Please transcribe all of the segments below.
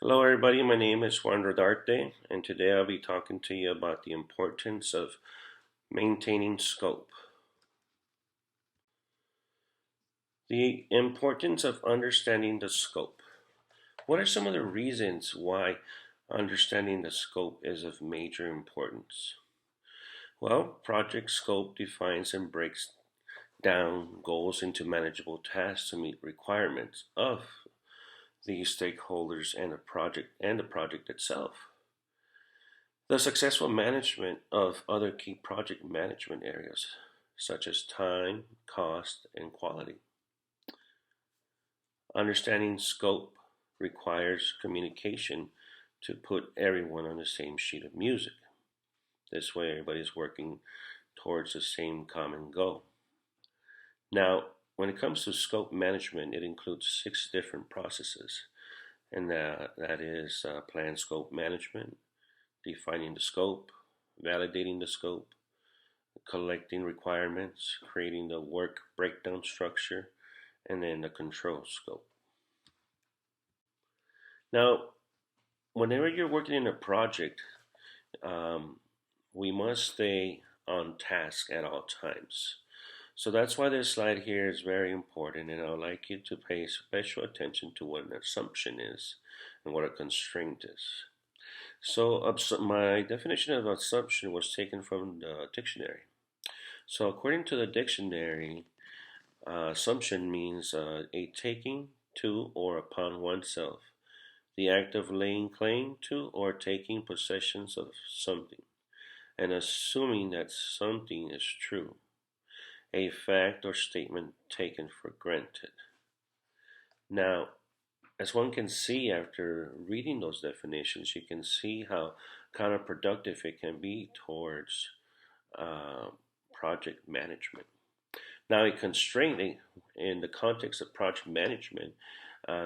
Hello, everybody. My name is Juan Rodarte, and today I'll be talking to you about the importance of maintaining scope. The importance of understanding the scope. What are some of the reasons why understanding the scope is of major importance? Well, project scope defines and breaks down goals into manageable tasks to meet requirements of the stakeholders and the project itself. The successful management of other key project management areas, such as time, cost, and quality. Understanding scope requires communication to put everyone on the same sheet of music. This way, everybody's working towards the same common goal. Now, when it comes to scope management, it includes 6 different processes, and that is plan scope management, defining the scope, validating the scope, collecting requirements, creating the work breakdown structure, and then the control scope. Now, whenever you're working in a project, um, we must stay on task at all times. So that's why this slide here is very important, and I'd like you to pay special attention to what an assumption is and what a constraint is. So, my definition of assumption was taken from the dictionary. So, according to the dictionary, assumption means a taking to or upon oneself, the act of laying claim to or taking possessions of something, and assuming that something is true, a fact or statement taken for granted. Now, as one can see after reading those definitions, you can see how counterproductive it can be towards uh, project management. Now, a constraint in the context of project management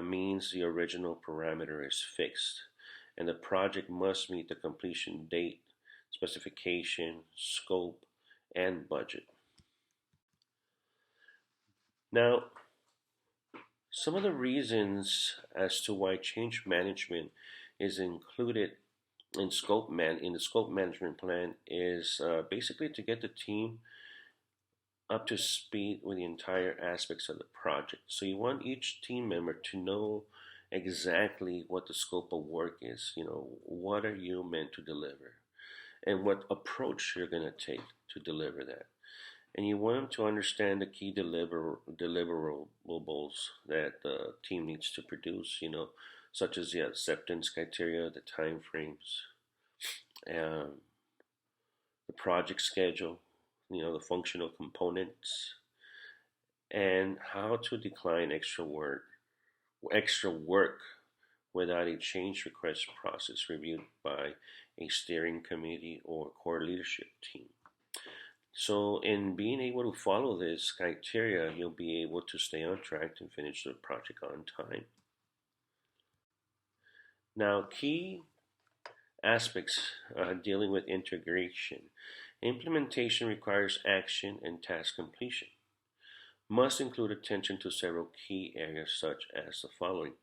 means the original parameter is fixed, and the project must meet the completion date, specification, scope, and budget. Now, some of the reasons as to why change management is included in the scope management plan is basically to get the team up to speed with the entire aspects of the project. So you want each team member to know exactly what the scope of work is. What are you meant to deliver, and what approach you're going to take to deliver that. And you want them to understand the key deliverables that the team needs to produce, such as the acceptance criteria, the time frames, um, the project schedule, the functional components, and how to decline extra work without a change request process reviewed by a steering committee or core leadership team. So, in being able to follow this criteria, you'll be able to stay on track and finish the project on time. Now, key aspects dealing with integration. Implementation requires action and task completion. Must include attention to several key areas such as the following.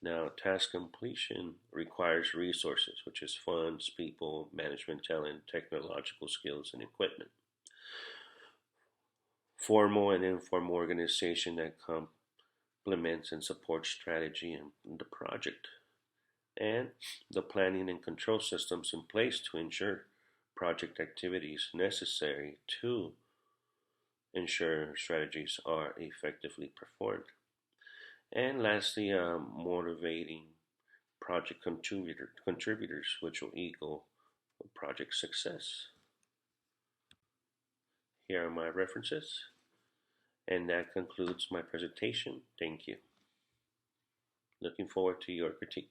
Now, task completion requires resources, which is funds, people, management talent, technological skills, and equipment. Formal and informal organization that complements and supports strategy and the project, and the planning and control systems in place to ensure project activities necessary to ensure strategies are effectively performed. And lastly, motivating project contributors, which will equal project success. Here are my references, and that concludes my presentation. Thank you. Looking forward to your critique.